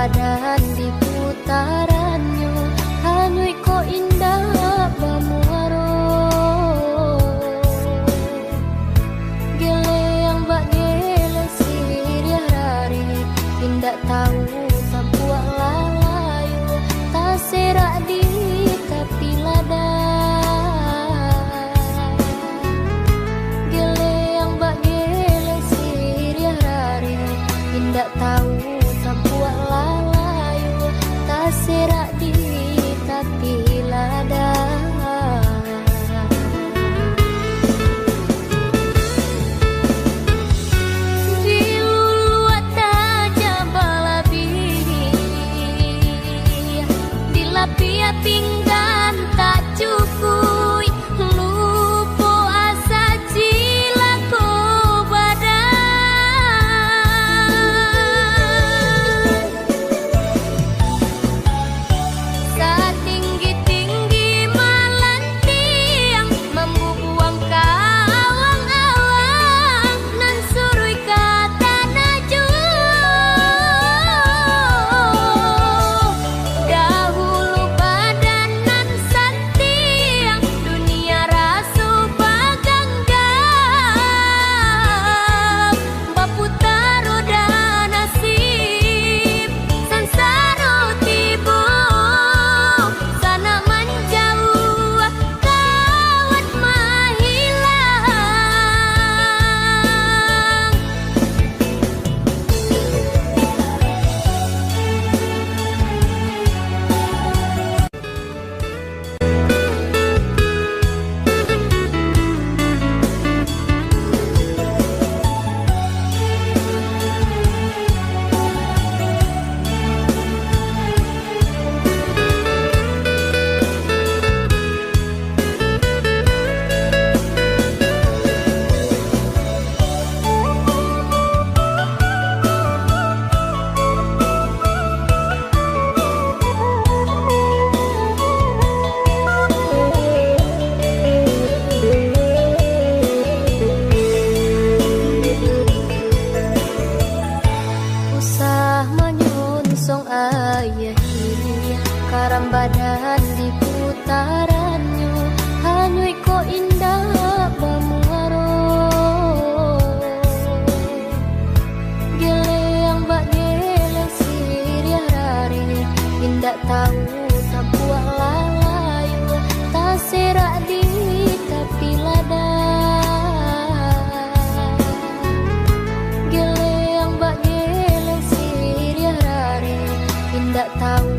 badan di putarannya, hanyui ko indah bamuaro. Gele yang bak gele siriah rari, indak tahu sampuak lalayu, tak serak di tapi lada. Gele yang bak gele siriah rari, indak tahu sampuak lalayu, tak serak di tapi lada. Pia pinggan tak cukui, lupo asa cilako badan. Setinggi-tinggi malan tiang, membubuang kawang-awang, nan surui kata najwa. Karam badan di putarannya, hanyui ko indah bamuaro. Gele yang bak gele siriah rari, indak tahu sampuak lalayu, tak serak di tapi lada. Gele yang bak gele siriah rari, indak tahu